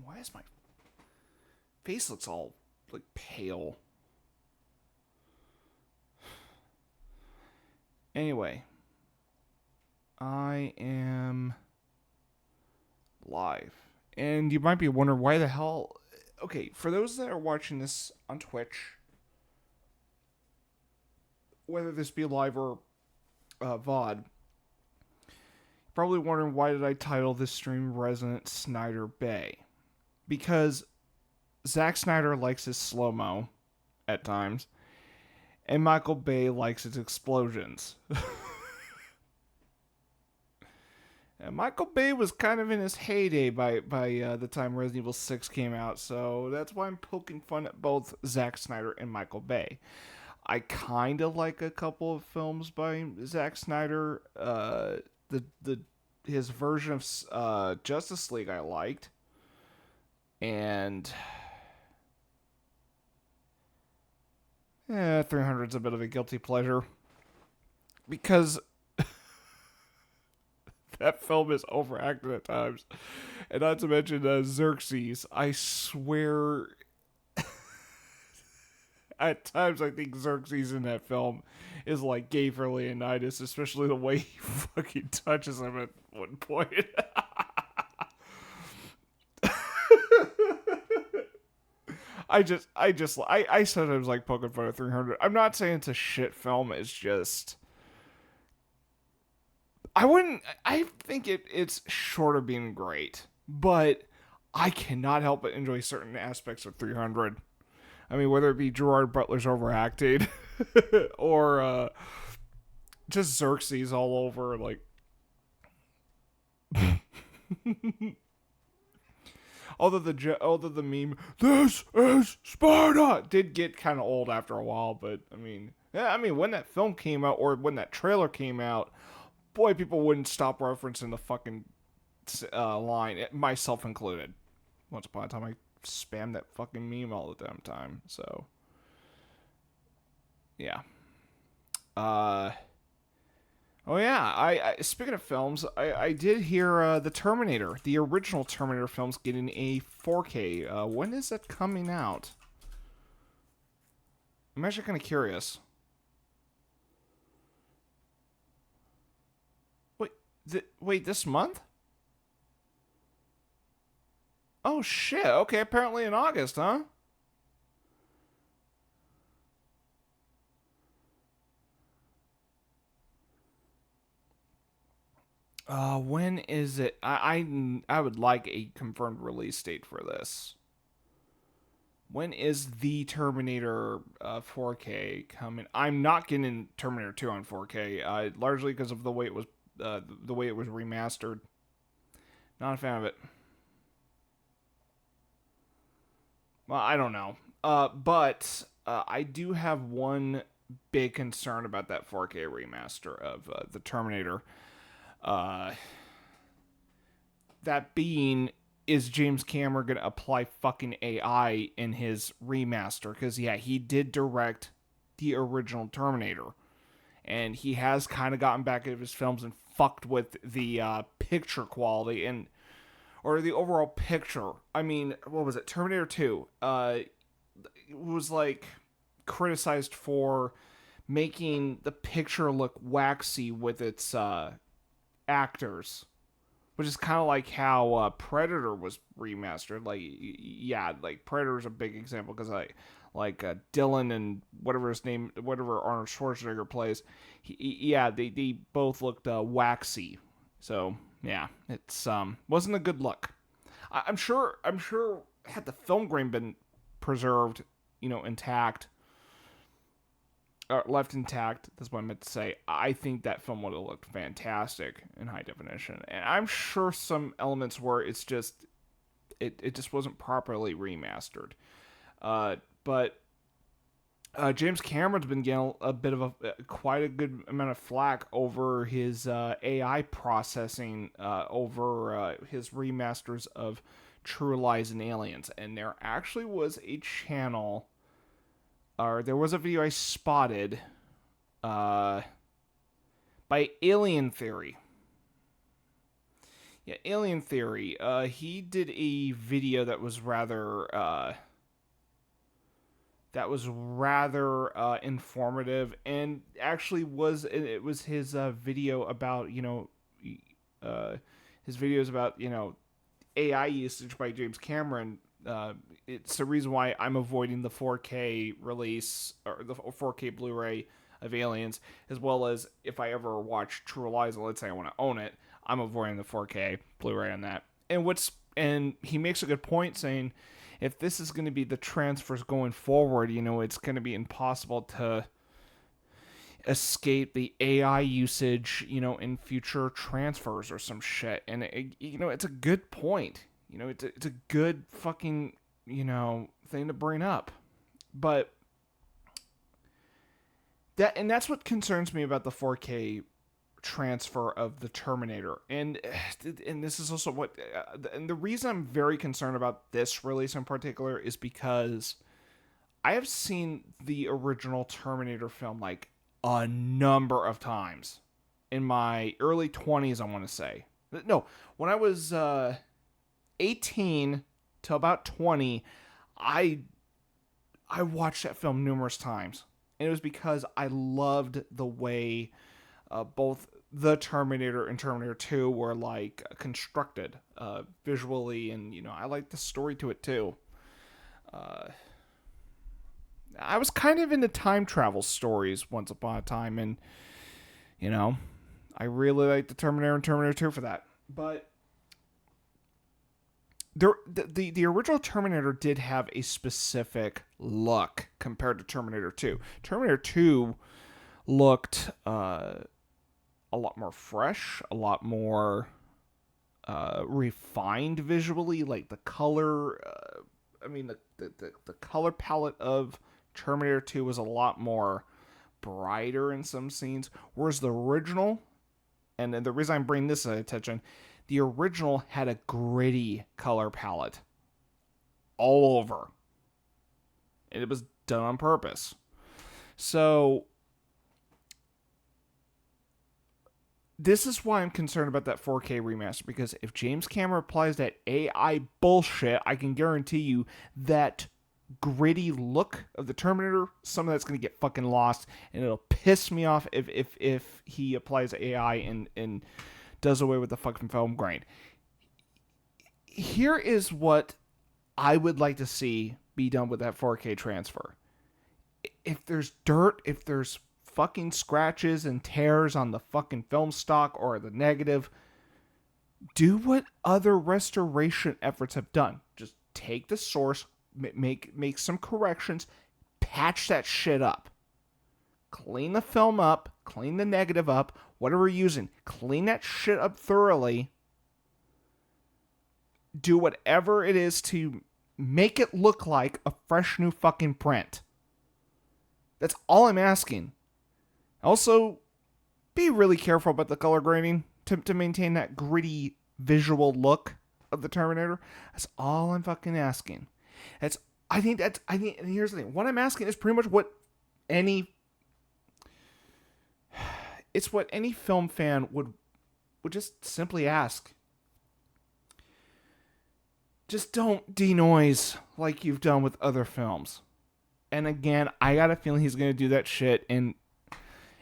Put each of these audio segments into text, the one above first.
Why is my face looks all like pale? Anyway, I am live. And you might be wondering why the hell. Okay, for those that are watching this on Twitch, whether this be live or VOD, probably wondering why did I title this stream Resident Snyder Bay? Because Zack Snyder likes his slow mo at times, and Michael Bay likes his explosions. And Michael Bay was kind of in his heyday by the time Resident Evil 6 came out, so that's why I'm poking fun at both Zack Snyder and Michael Bay. I kind of like a couple of films by Zack Snyder. The his version of Justice League I liked, and 300's a bit of a guilty pleasure because that film is overacted at times, and not to mention Xerxes. I swear, at times I think Xerxes in that film is like gay for Leonidas, especially the way he fucking touches him at one point. I sometimes like poking fun at 300. I'm not saying it's a shit film. It's just I think it's short of being great, but I cannot help but enjoy certain aspects of 300. I mean, whether it be Gerard Butler's overacting or just Xerxes all over, like. although the meme "This is Sparta" did get kind of old after a while, but I mean, yeah, I mean when that film came out or when that trailer came out, boy, people wouldn't stop referencing the fucking line, myself included. Once upon a time, I spammed that fucking meme all the damn time. So, yeah. Uh. Oh yeah. I speaking of films, I did hear the Terminator, the original Terminator films, getting a 4K. When is that coming out? I'm actually kind of curious. Wait, wait, this month? Oh shit. Okay, apparently in August, huh? When is it? I would like a confirmed release date for this. When is the Terminator 4K coming? I'm not getting Terminator 2 on 4K, largely because of the way it was remastered. Not a fan of it. Well, I don't know. But I do have one big concern about that 4K remaster of the Terminator. Uh, that being, is James Cameron going to apply fucking AI in his remaster? Because, yeah, he did direct the original Terminator. And he has kind of gotten back into his films and fucked with the picture quality and or the overall picture. I mean, what was it? Terminator 2 was like criticized for making the picture look waxy with its actors, which is kind of like how Predator was remastered. Like, yeah, like Predator is a big example because like Dylan and whatever his name, whatever Arnold Schwarzenegger plays, yeah, they both looked waxy. So yeah, it's wasn't a good look. I'm sure had the film grain been preserved, intact, left intact. That's what I meant to say. I think that film would have looked fantastic in high definition, and I'm sure some elements where it just wasn't properly remastered. But James Cameron's been getting a bit of quite a good amount of flack over his AI processing over his remasters of True Lies and Aliens, and there actually was a channel, or there was a video I spotted by Alien Theory. Yeah, Alien Theory. He did a video that was rather informative, and actually was his video about uh, his videos about AI usage by James Cameron. It's the reason why I'm avoiding the 4K release or the 4K Blu-ray of Aliens, as well as if I ever watch True Lies, let's say I want to own it, I'm avoiding the 4K Blu-ray on that. And he makes a good point saying, if this is going to be the transfers going forward, it's going to be impossible to escape the AI usage, in future transfers or some shit. And it's a good point. It's a good fucking, thing to bring up. But that's what concerns me about the 4K transfer of the Terminator. And this is also and the reason I'm very concerned about this release in particular is because I have seen the original Terminator film like a number of times in my early 20s, I want to say. No, when I was 18 to about 20, I watched that film numerous times. And it was because I loved the way both the Terminator and Terminator 2 were like constructed visually, and I liked the story to it too. I was kind of into time travel stories once upon a time, and I really liked the Terminator and Terminator 2 for that. But the original Terminator did have a specific look compared to Terminator 2. Terminator 2 looked a lot more fresh, a lot more refined visually. Like the color, the color palette of Terminator 2 was a lot more brighter in some scenes, whereas the original, and the reason I'm bringing this to attention, the original had a gritty color palette all over. And it was done on purpose. So this is why I'm concerned about that 4K remaster, because if James Cameron applies that AI bullshit, I can guarantee you that gritty look of the Terminator, some of that's going to get fucking lost, and it'll piss me off if he applies AI and does away with the fucking film grain. Here is what I would like to see be done with that 4K transfer. If there's dirt, if there's fucking scratches and tears on the fucking film stock or the negative, do what other restoration efforts have done. Just take the source, make some corrections, patch that shit up. Clean the film up, clean the negative up, whatever you're using. Clean that shit up thoroughly. Do whatever it is to make it look like a fresh new fucking print. That's all I'm asking. Also, be really careful about the color grading to maintain that gritty visual look of the Terminator. That's all I'm fucking asking. And here's the thing. What I'm asking is pretty much what any film fan would just simply ask. Just don't denoise like you've done with other films. And again, I got a feeling he's going to do that shit, and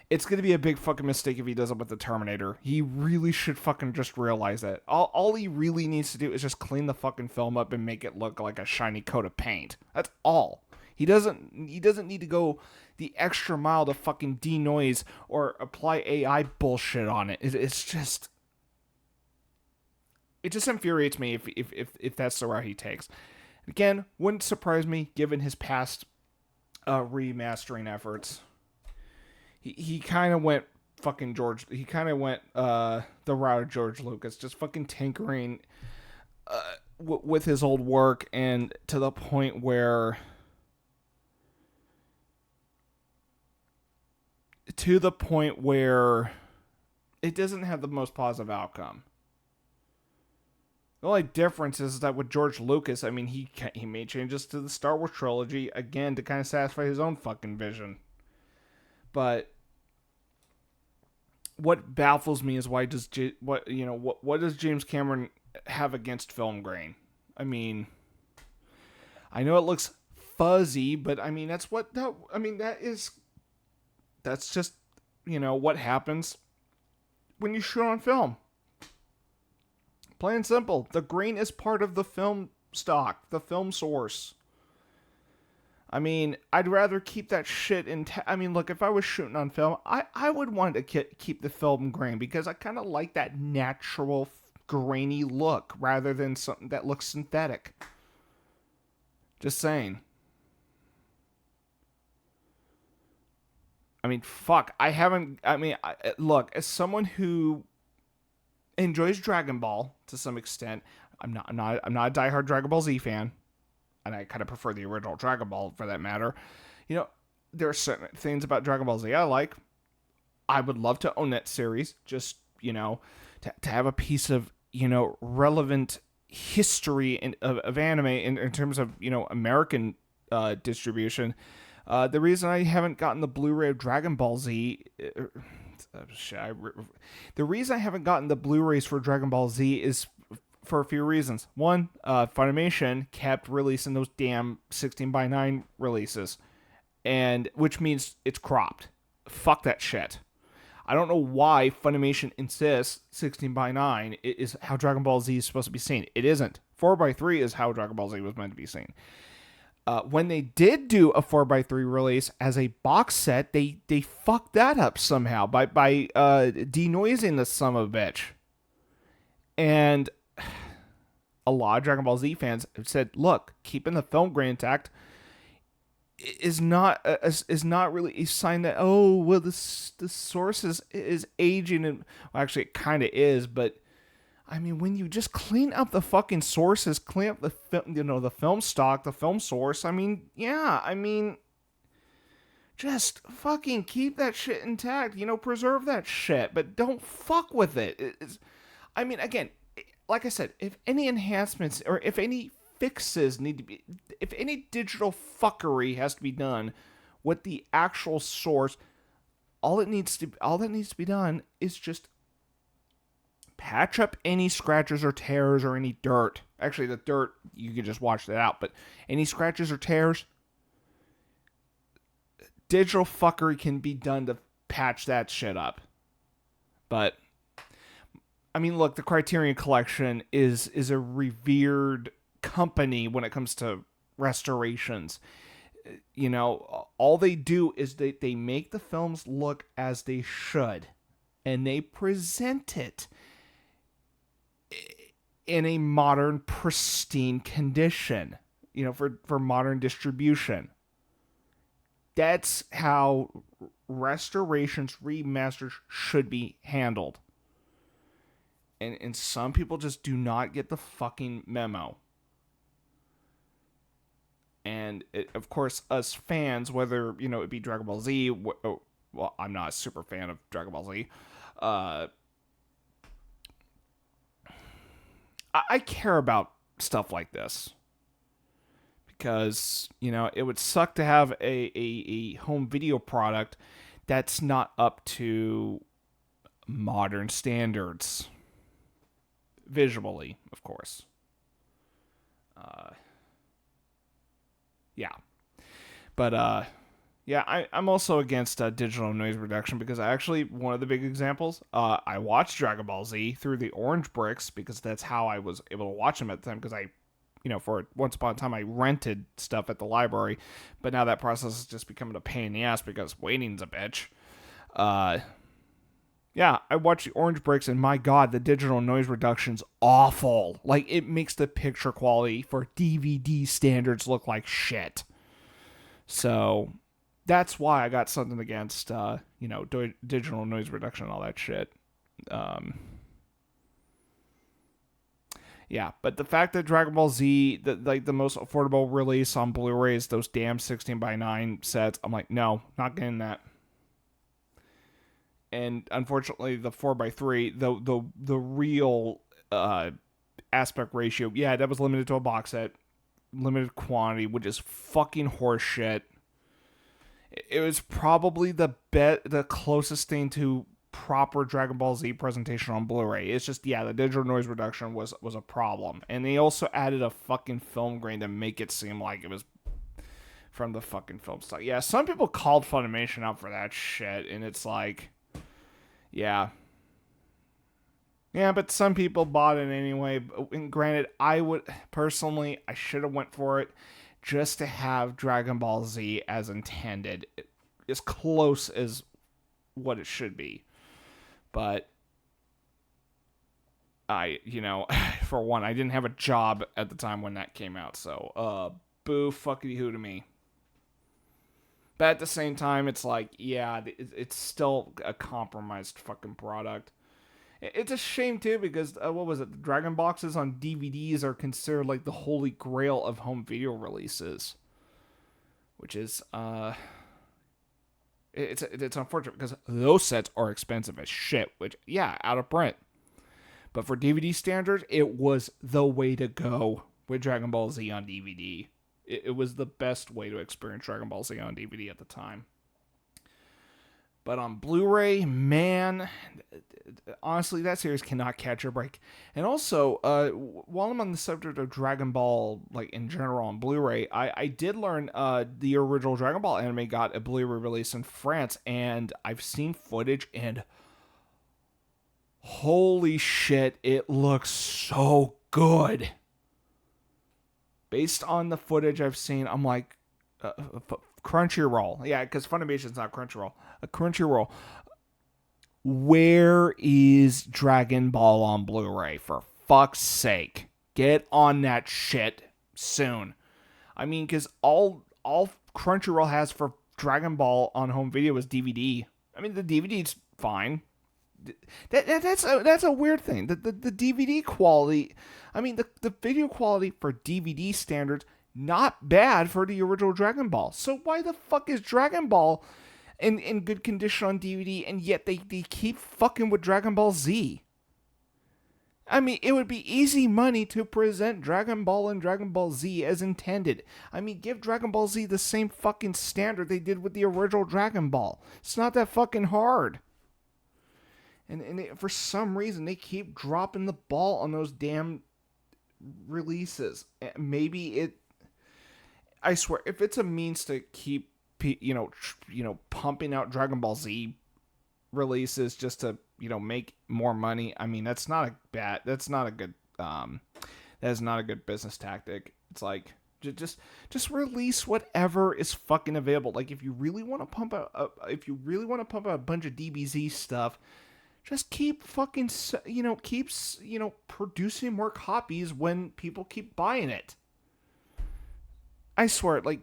it's going to be a big fucking mistake if he does it with the Terminator. He really should fucking just realize that. All he really needs to do is just clean the fucking film up and make it look like a shiny coat of paint. That's all. He doesn't need to go the extra mile to fucking denoise or apply AI bullshit on it. It just infuriates me if that's the route he takes. Again, wouldn't surprise me given his past remastering efforts. He kind of went fucking He kind of went the route of George Lucas, just fucking tinkering with his old work, and to the point where it doesn't have the most positive outcome. The only difference is that with George Lucas, I mean, he made changes to the Star Wars trilogy, again, to kind of satisfy his own fucking vision. But what baffles me is why does what does James Cameron have against film grain? I mean, I know it looks fuzzy, but I mean that's just what happens when you shoot on film. Plain and simple, the grain is part of the film stock, the film source. I mean, I'd rather keep that shit intact. I mean, look, if I was shooting on film, I would want to keep the film grain because I kind of like that natural grainy look rather than something that looks synthetic. Just saying. I mean, fuck. Look, as someone who enjoys Dragon Ball to some extent, I'm not a diehard Dragon Ball Z fan, and I kind of prefer the original Dragon Ball for that matter. There are certain things about Dragon Ball Z I like. I would love to own that series, just to have a piece of relevant history of anime in terms of American distribution. The reason I haven't gotten the Blu-ray of Dragon Ball Z. The reason I haven't gotten the Blu-rays for Dragon Ball Z is for a few reasons. One, Funimation kept releasing those damn 16:9 releases, and which means it's cropped. Fuck that shit. I don't know why Funimation insists 16:9 is how Dragon Ball Z is supposed to be seen. It isn't. 4:3 is how Dragon Ball Z was meant to be seen. When they did do a 4:3 release as a box set, they fucked that up somehow by denoising the son of a bitch. And a lot of Dragon Ball Z fans have said, "Look, keeping the film grain intact is not really a sign that the source is aging." And well, actually, it kind of is, but I mean, when you just clean up the fucking sources, clean up the the film stock, the film source. I mean, yeah, just fucking keep that shit intact. Preserve that shit, but don't fuck with it. Again, like I said, if any enhancements or if any fixes need to be, if any digital fuckery has to be done with the actual source, all that needs to be done is just patch up any scratches or tears or any dirt. Actually, the dirt, you can just wash that out, but any scratches or tears, digital fuckery can be done to patch that shit up. But I mean, look, the Criterion Collection is a revered company when it comes to restorations. All they do is they make the films look as they should, and they present it in a modern, pristine condition, for modern distribution. That's how restorations, remasters should be handled. And some people just do not get the fucking memo. And of course, us fans, whether, it be Dragon Ball Z, well, I'm not a super fan of Dragon Ball Z, I care about stuff like this because it would suck to have a home video product that's not up to modern standards visually, of course. Yeah, but I'm also against digital noise reduction because one of the big examples, I watched Dragon Ball Z through the orange bricks because that's how I was able to watch them at the time because for once upon a time I rented stuff at the library, but now that process is just becoming a pain in the ass because waiting's a bitch. I watched the orange bricks and my god, the digital noise reduction's awful. Like, it makes the picture quality for DVD standards look like shit. So that's why I got something against, digital noise reduction and all that shit. But the fact that Dragon Ball Z, the most affordable release on Blu-rays, those damn 16:9 sets, I'm like, no, not getting that. And unfortunately, the 4:3, the real aspect ratio, that was limited to a box set, limited quantity, which is fucking horseshit. It was probably the closest thing to proper Dragon Ball Z presentation on Blu-ray. It's just, yeah, the digital noise reduction was a problem. And they also added a fucking film grain to make it seem like it was from the fucking film stock. Yeah, some people called Funimation out for that shit, and it's like, yeah. Yeah, but some people bought it anyway. And granted, I should have went for it just to have Dragon Ball Z as intended, as close as what it should be. But for one, I didn't have a job at the time when that came out, so boo fuckity hoo to me. But at the same time, it's like, yeah, it's still a compromised fucking product. It's a shame too, because what was it? The Dragon boxes on DVDs are considered like the holy grail of home video releases, which is it's unfortunate because those sets are expensive as shit. Which, yeah, out of print, but for DVD standards, it was the way to go with Dragon Ball Z on DVD. It was the best way to experience Dragon Ball Z on DVD at the time. But on Blu-ray, man, honestly, that series cannot catch a break. And also, while I'm on the subject of Dragon Ball, like in general on Blu-ray, I did learn the original Dragon Ball anime got a Blu-ray release in France, and I've seen footage, and holy shit, it looks so good. Based on the footage I've seen, I'm like, Crunchyroll. Yeah, because Funimation's not Crunchyroll. Crunchyroll. Where is Dragon Ball on Blu-ray? For fuck's sake. Get on that shit soon. I mean, because all Crunchyroll has for Dragon Ball on home video is DVD. I mean, the DVD's fine. That's a weird thing. The DVD quality, I mean, the video quality for DVD standards, not bad for the original Dragon Ball. So why the fuck is Dragon Ball in good condition on DVD, and yet they keep fucking with Dragon Ball Z? I mean, it would be easy money to present Dragon Ball and Dragon Ball Z as intended. I mean, give Dragon Ball Z the same fucking standard they did with the original Dragon Ball. It's not that fucking hard. And for some reason, they keep dropping the ball on those damn releases. Maybe I swear, if it's a means to keep, pumping out Dragon Ball Z releases just to, make more money, I mean, that's not a good business tactic. It's like, just release whatever is fucking available. Like, if you really want to pump out a bunch of DBZ stuff, just keep fucking, producing more copies when people keep buying it. I swear, like,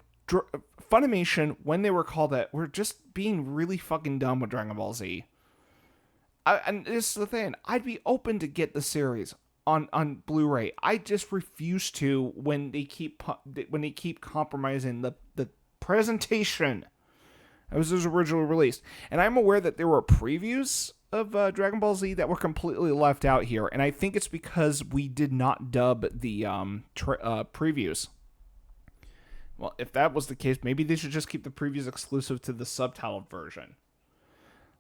Funimation, when they were called that, were just being really fucking dumb with Dragon Ball Z. And this is the thing, I'd be open to get the series on Blu-ray. I just refuse to when they keep compromising the presentation. It was originally released, and I'm aware that there were previews of Dragon Ball Z that were completely left out here, and I think it's because we did not dub the previews. Well, if that was the case, maybe they should just keep the previews exclusive to the subtitled version.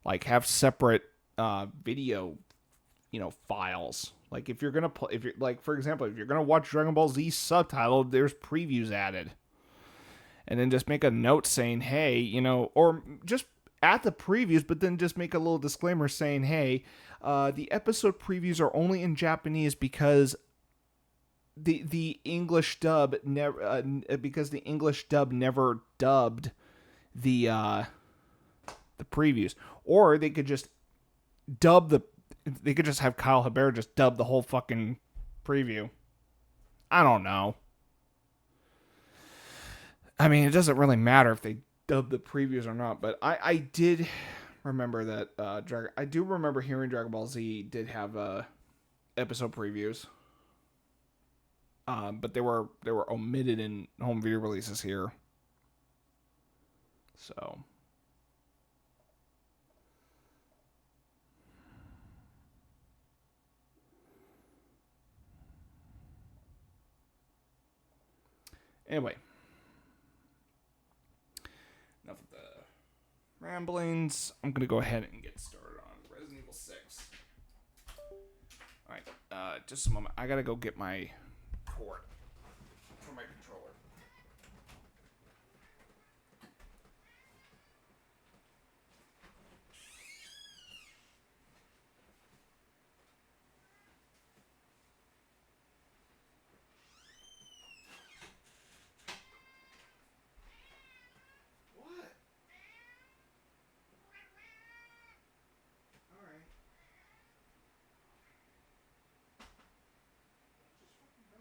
Like, have separate video, files. Like, if you're gonna for example, if you're gonna watch Dragon Ball Z subtitled, there's previews added, and then just make a note saying, hey, or just at the previews, but then just make a little disclaimer saying, hey, the episode previews are only in Japanese because the English dub never dubbed the previews. Or they could just have Kyle Hebert just dub the whole fucking preview. I don't know. I mean, it doesn't really matter if they dub the previews or not, but I did remember that I do remember hearing Dragon Ball Z did have episode previews, but they were omitted in home video releases here. So anyway. Enough of the ramblings. I'm going to go ahead and get started on Resident Just a moment. I gotta go get my cord for my controller. What? All right. Just fucking go.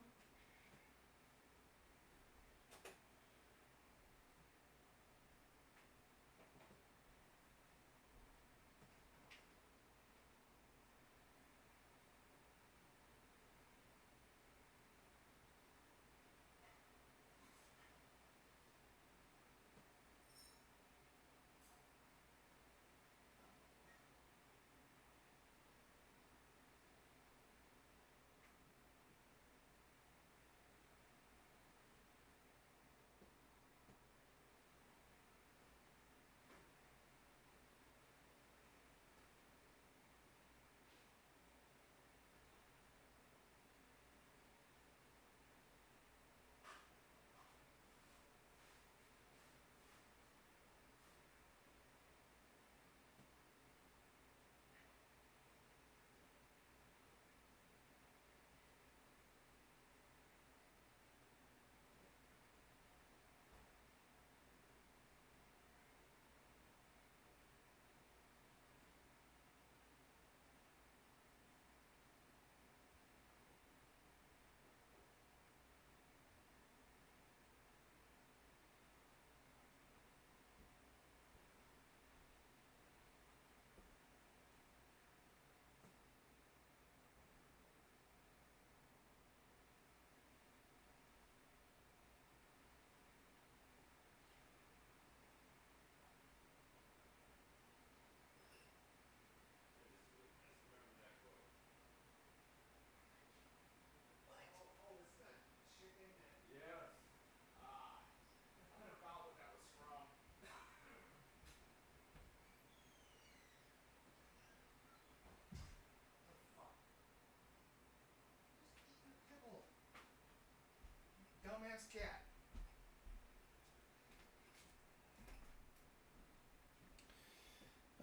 Dumbass cat.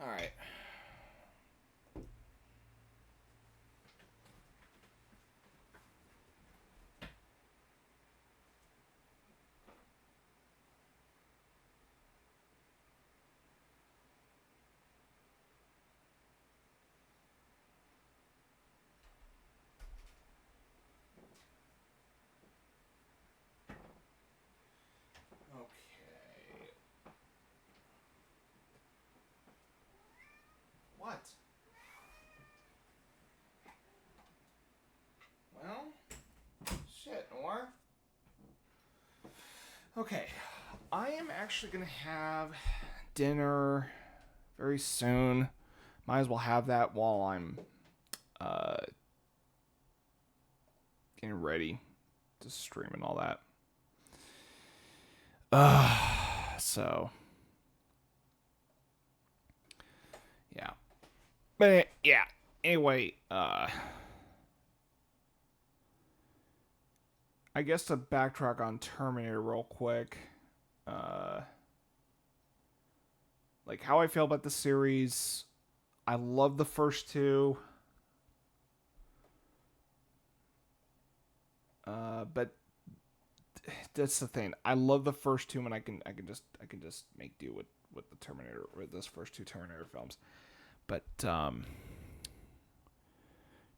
All right. Okay. What? Well, shit, Noir. Okay, I am actually gonna have dinner very soon. Might as well have that while I'm uh, getting ready to stream and all that. So yeah, but yeah. Anyway, I guess to backtrack on Terminator real quick, uh, like how I feel about the series. I love the first two, but that's the thing. I love the first two, and I can just make do with the Terminator with those first two Terminator films. But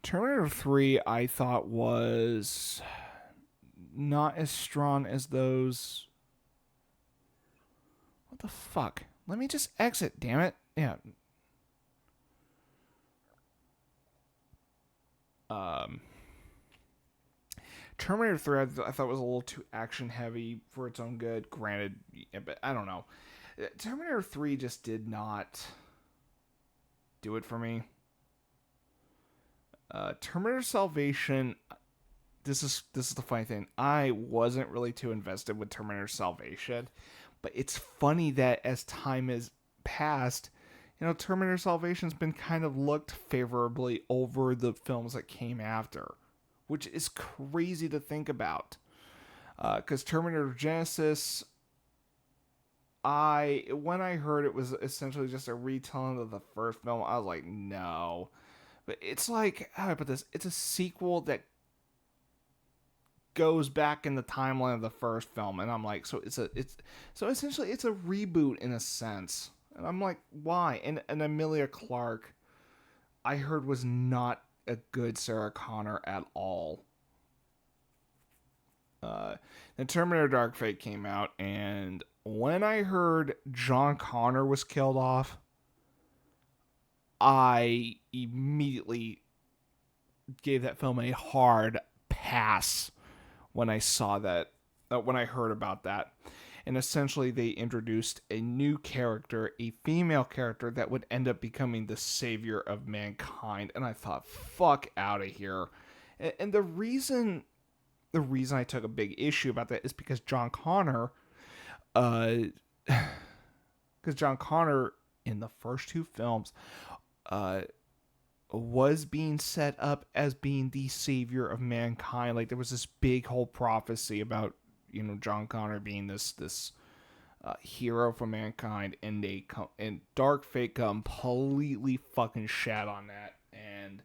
Terminator 3 I thought was not as strong as those. What the fuck? Let me just exit, damn it. Yeah. Um Terminator 3 I thought was a little too action heavy for its own good. Granted, yeah, but I don't know. Terminator 3 just did not do it for me. Terminator Salvation. This is the funny thing. I wasn't really too invested with Terminator Salvation, but it's funny that as time has passed, Terminator Salvation's been kind of looked favorably over the films that came after, which is crazy to think about. Because Terminator Genesis, when I heard it was essentially just a retelling of the first film, I was like, no. But it's like, how do I put this? It's a sequel that goes back in the timeline of the first film, and I'm like, so essentially it's a reboot in a sense. And I'm like, why? And Emilia Clarke, I heard, was not a good Sarah Connor at all. Then Terminator Dark Fate came out, and when I heard John Connor was killed off, I immediately gave that film a hard pass when I saw that, when I heard about that. And essentially, they introduced a new character, a female character that would end up becoming the savior of mankind. And I thought, fuck out of here. And the reason I took a big issue about that is because John Connor, because John Connor in the first two films, was being set up as being the savior of mankind. Like, there was this big whole prophecy about, John Connor being this hero for mankind, and Dark Fate completely fucking shat on that. And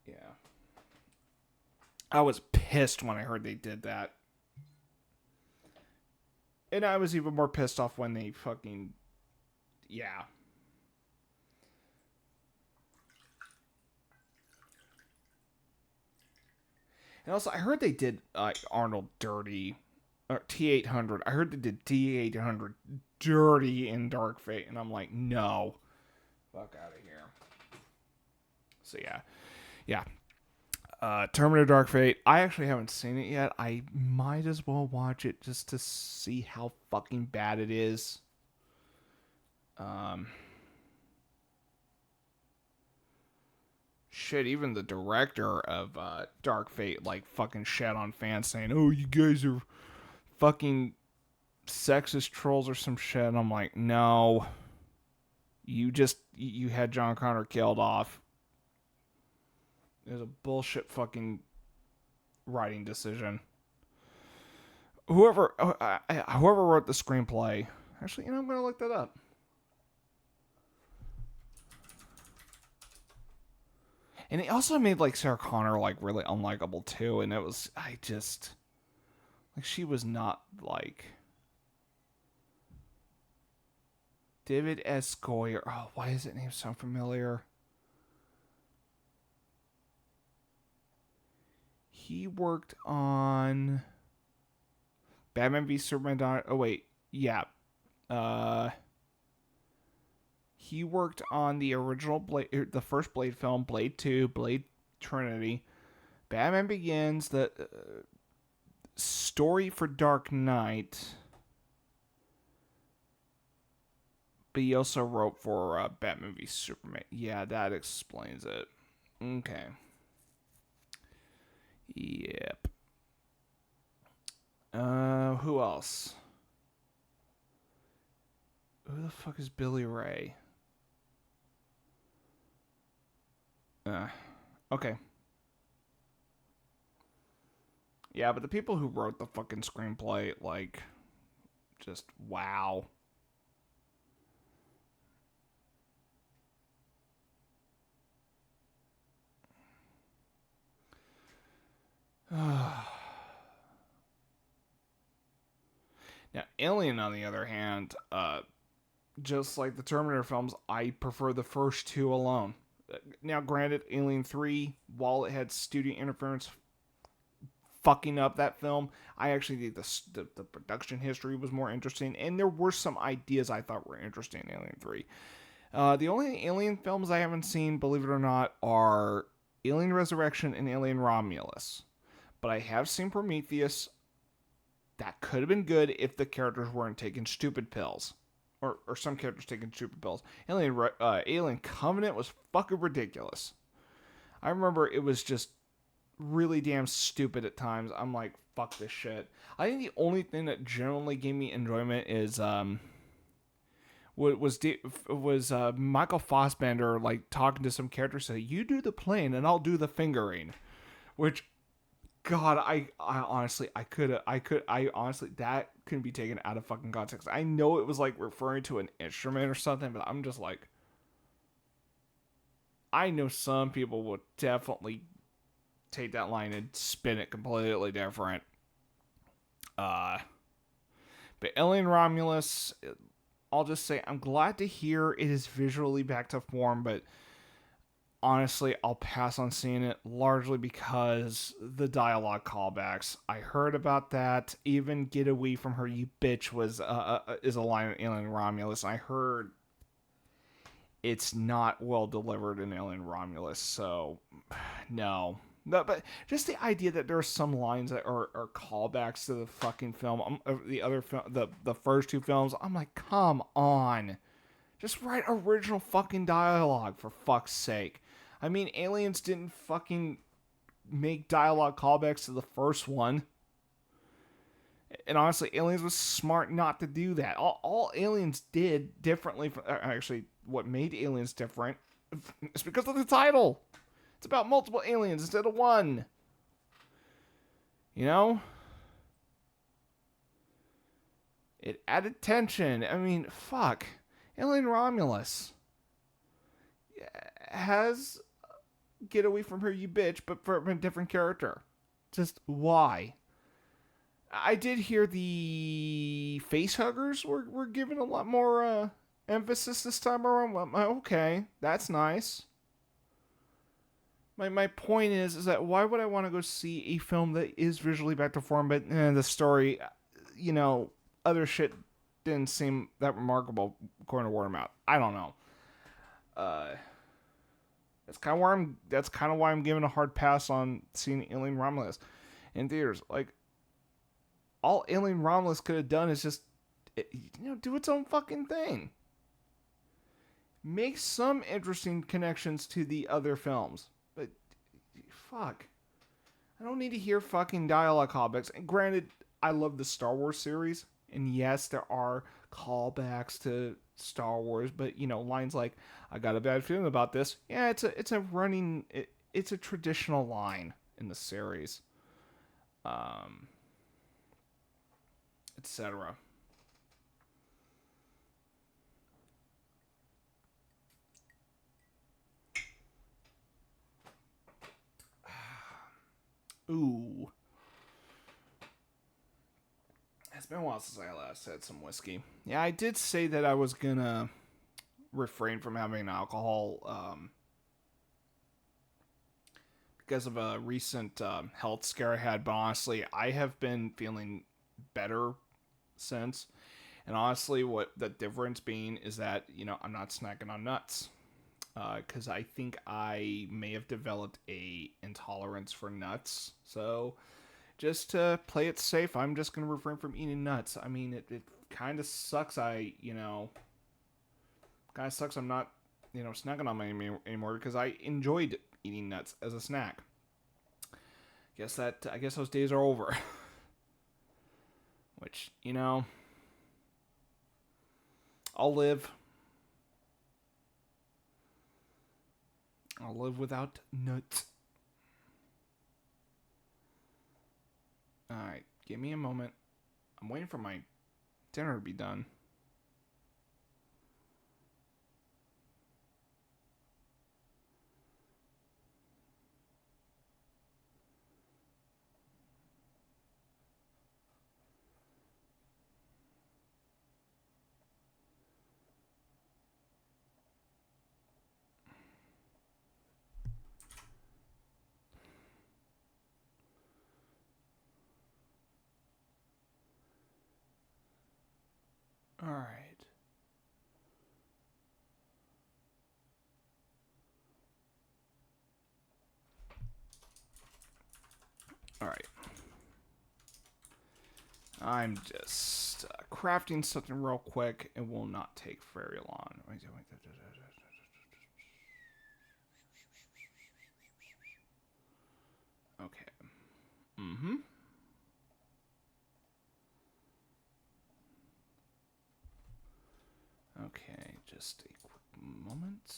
yeah, I was pissed when I heard they did that. And I was even more pissed off when they fucking, yeah. And also, I heard they did Arnold dirty, or T-800. I heard they did T-800 dirty in Dark Fate, and I'm like, no, fuck out of here. So yeah. Terminator Dark Fate. I actually haven't seen it yet. I might as well watch it just to see how fucking bad it is. Shit, even the director of Dark Fate like fucking shat on fans saying, "Oh, you guys are fucking sexist trolls or some shit." And I'm like, no, you had John Connor killed off. It was a bullshit fucking writing decision. Whoever wrote the screenplay, actually, I'm gonna look that up. And it also made like Sarah Connor like really unlikable too, and she was not like David S. Goyer. Oh, why is it name so familiar? He worked on Batman v Superman. Oh wait, yeah. He worked on the original Blade, the first Blade film, Blade 2, Blade Trinity, Batman Begins, the story for Dark Knight. But he also wrote for Batman v Superman. Yeah, that explains it. Okay. Yep. Who else? Who the fuck is Billy Ray? Okay. Yeah, but the people who wrote the fucking screenplay, like, just wow. Now, Alien, on the other hand, just like the Terminator films, I prefer the first two alone. Now, granted, Alien 3, while it had studio interference fucking up that film, I actually think the production history was more interesting, and there were some ideas I thought were interesting in Alien 3. The only Alien films I haven't seen, believe it or not, are Alien Resurrection and Alien Romulus. But I have seen Prometheus. That could have been good if the characters weren't taking stupid pills. Or some characters taking stupid pills. Alien Covenant was fucking ridiculous. I remember it was just really damn stupid at times. I'm like, fuck this shit. I think the only thing that generally gave me enjoyment is was Michael Fassbender like talking to some character, say, "You do the plane and I'll do the fingering," which, God, I honestly, I honestly, that couldn't be taken out of fucking context. I know it was like referring to an instrument or something, but I'm just like, I know some people would definitely take that line and spin it completely different. Uh, but Alien Romulus, I'll just say I'm glad to hear it is visually back to form, but honestly, I'll pass on seeing it largely because the dialogue callbacks. I heard about that. Even "Get away from her, you bitch" was is a line in Alien Romulus. I heard it's not well delivered in Alien Romulus, so no. No, but just the idea that there are some lines that are callbacks to the fucking film, the other film, the first two films. I'm like, come on, just write original fucking dialogue for fuck's sake. I mean, Aliens didn't fucking make dialogue callbacks to the first one. And honestly, Aliens was smart not to do that. All Aliens did differently from, actually, what made Aliens different is because of the title. It's about multiple aliens instead of one. You know? It added tension. I mean, fuck. Alien Romulus has "Get away from her, you bitch," but for a different character. Just why? I did hear the face huggers were given a lot more emphasis this time around. Well, okay, that's nice. My point is that why would I want to go see a film that is visually back to form, but the story, you know, other shit didn't seem that remarkable according to word of mouth. I don't know. Uh, That's kind of why I'm giving a hard pass on seeing Alien Romulus in theaters. Like, all Alien Romulus could have done is just, do its own fucking thing. Make some interesting connections to the other films, but fuck, I don't need to hear fucking dialogue callbacks. And granted, I love the Star Wars series, and yes, there are callbacks to Star Wars, but lines like "I got a bad feeling about this." Yeah, it's a traditional line in the series, um, etc. Ooh, it's been a while since I last had some whiskey. Yeah, I did say that I was gonna refrain from having alcohol because of a recent health scare I had, but honestly, I have been feeling better since. And honestly, what the difference being is that, I'm not snacking on nuts. Because I think I may have developed a intolerance for nuts. So just to play it safe, I'm just going to refrain from eating nuts. I mean, it kind of sucks. Kind of sucks I'm not, snacking on them anymore because I enjoyed eating nuts as a snack. I guess those days are over. Which, I'll live. I'll live without nuts. Alright, give me a moment. I'm waiting for my dinner to be done. Alright. Alright. I'm just crafting something real quick. It will not take very long. Okay. Mm-hmm. Okay. Just a quick moment.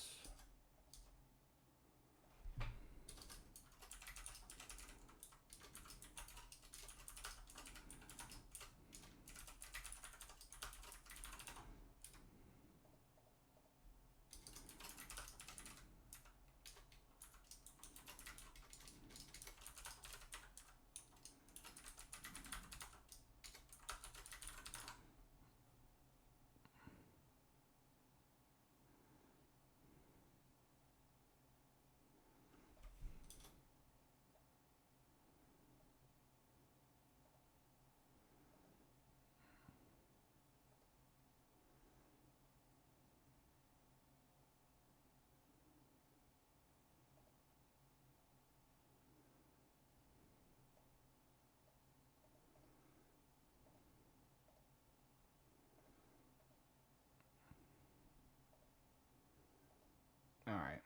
All right.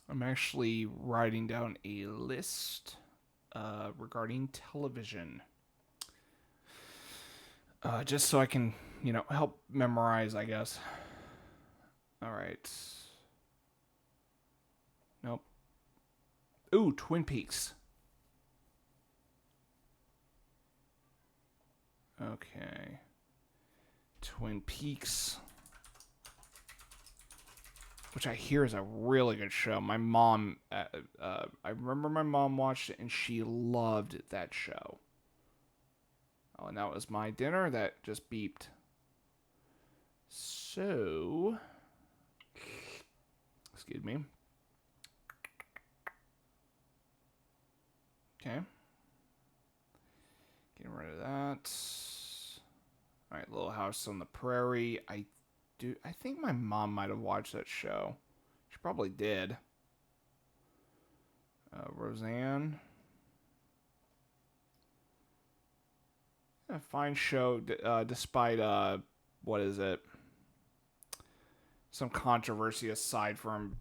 I'm actually writing down a list regarding television. Just so I can, help memorize, I guess. All right. Nope. Ooh, Twin Peaks. Okay. Twin Peaks. Which I hear is a really good show. My mom, I remember my mom watched it and she loved that show. Oh, and that was my dinner that just beeped. So, excuse me. Okay. Getting rid of that. All right, Little House on the Prairie. I think my mom might have watched that show. She probably did. Roseanne. A fine show, despite what is it? Some controversy aside from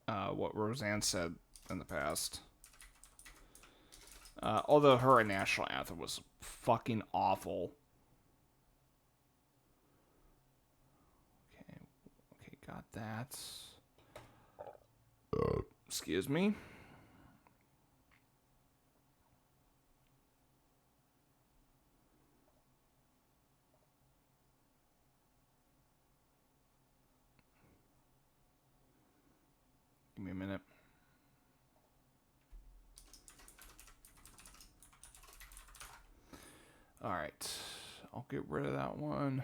what Roseanne said in the past. Although her national anthem was fucking awful. Okay, got that. Excuse me. Give me a minute. All right. I'll get rid of that one.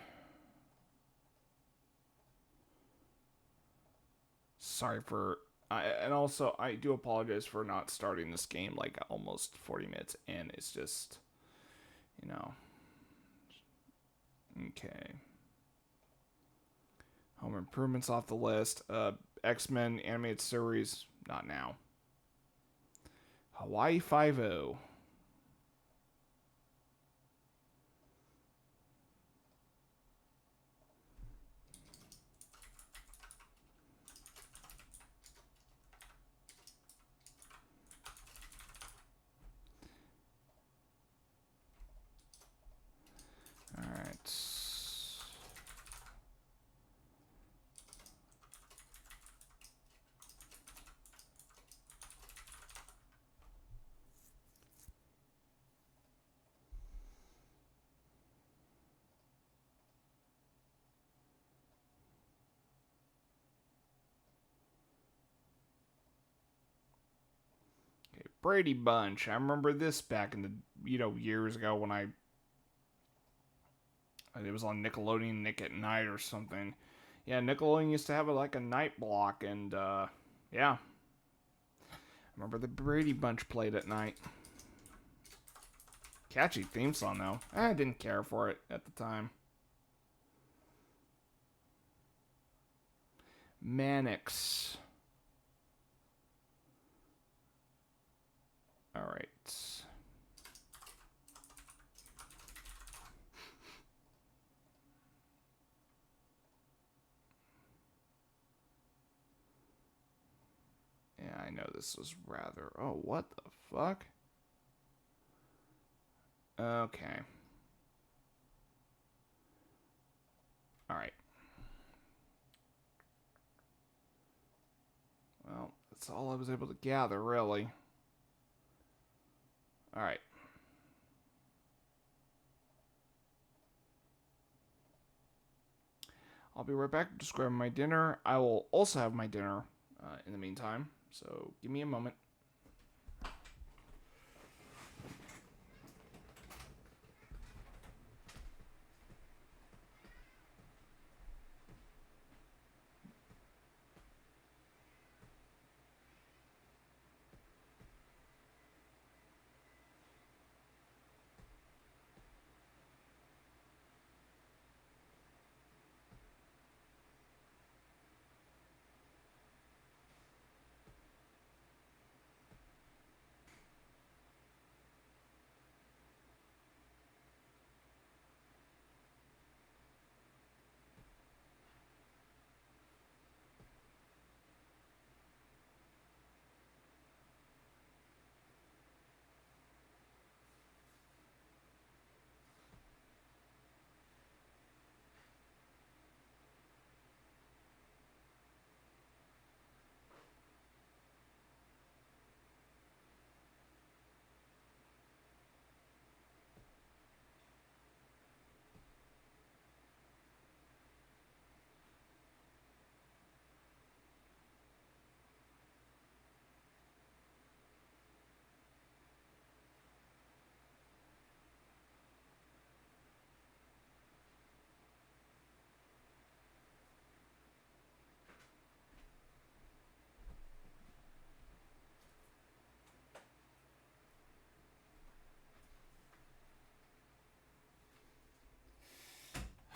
Sorry for... and also, I do apologize for not starting this game like almost 40 minutes in. It's just, Okay. Home Improvements off the list. X-Men animated series, not now. Hawaii Five-O. Alright. Brady Bunch. I remember this back in the years ago when it was on Nickelodeon, Nick at Night or something. Yeah, Nickelodeon used to have a night block, and yeah, I remember the Brady Bunch played at night. Catchy theme song though. I didn't care for it at the time. Mannix. All right. Yeah, I know this was rather... Oh, what the fuck? Okay. All right. Well, that's all I was able to gather, really. All right. I'll be right back. Just grabbing my dinner. I will also have my dinner in the meantime. So give me a moment.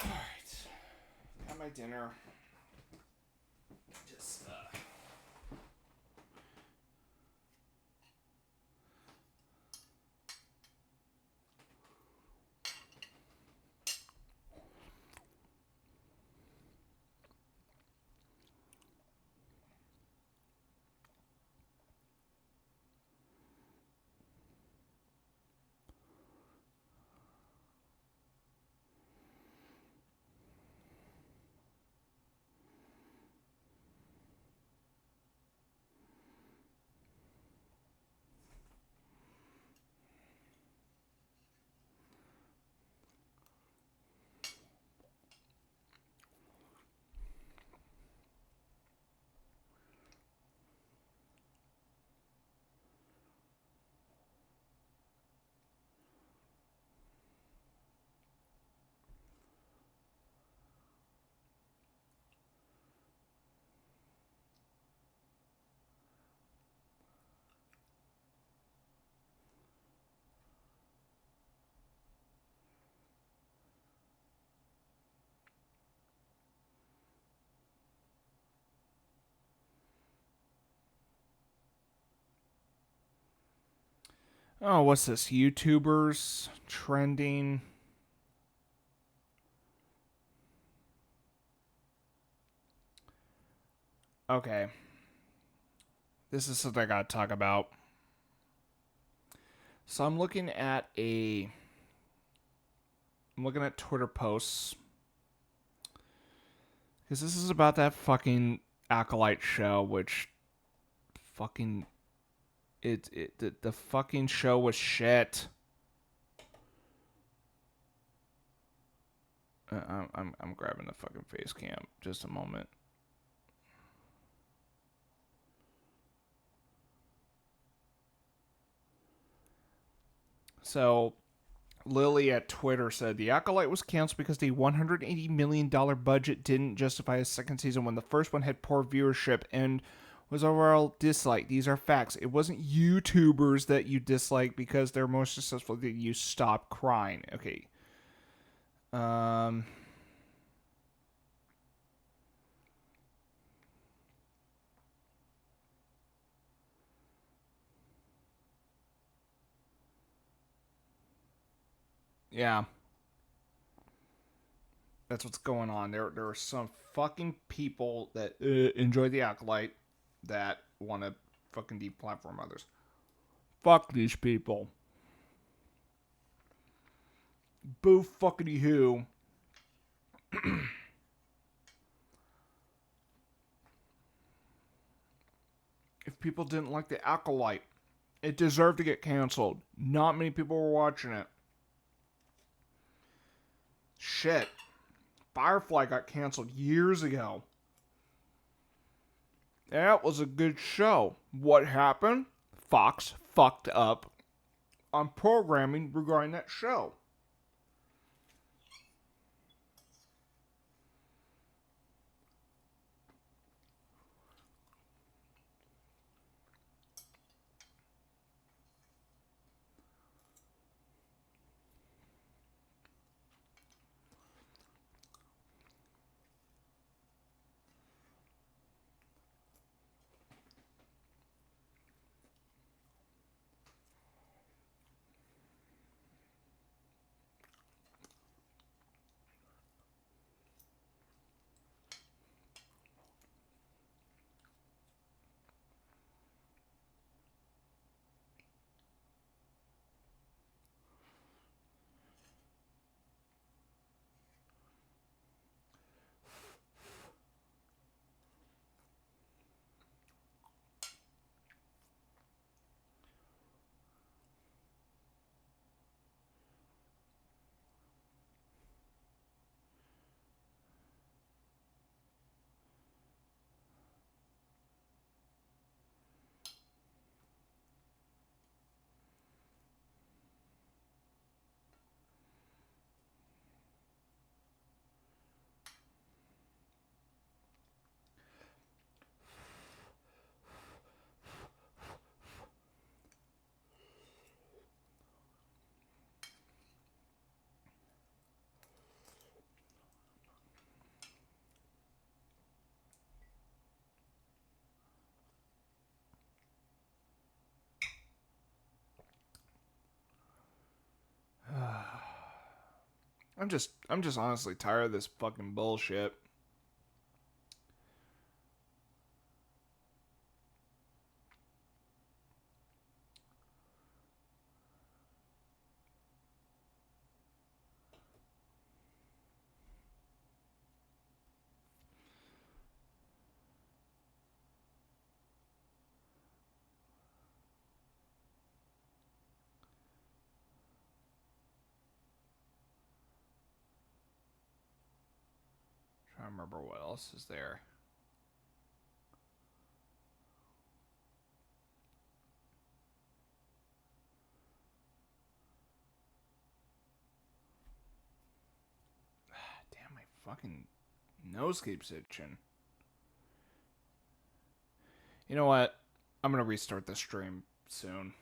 All right. Got my dinner. Just oh, what's this? YouTubers trending. Okay. This is something I gotta talk about. So I'm looking at Twitter posts because this is about that fucking Acolyte show, which fucking the fucking show was shit. I'm grabbing the fucking face cam. Just a moment. So Lily at Twitter said the Acolyte was canceled because the $180 million budget didn't justify a second season when the first one had poor viewership and was overall disliked. These are facts. It wasn't YouTubers that you dislike because they're more successful that you stop crying. Okay. Yeah. That's what's going on. There are some fucking people that enjoy the Acolyte that want to fucking deplatform others. Fuck these people. Boo fuckity who. people didn't like The Acolyte. It deserved to get canceled. Not many people were watching it. Shit. Firefly got canceled years ago. That was a good show. What happened? Fox fucked up on programming regarding that show. I'm just honestly tired of this fucking bullshit. Trying to remember what else is there. Damn, my fucking nose keeps itching. You know what? I'm gonna restart the stream soon.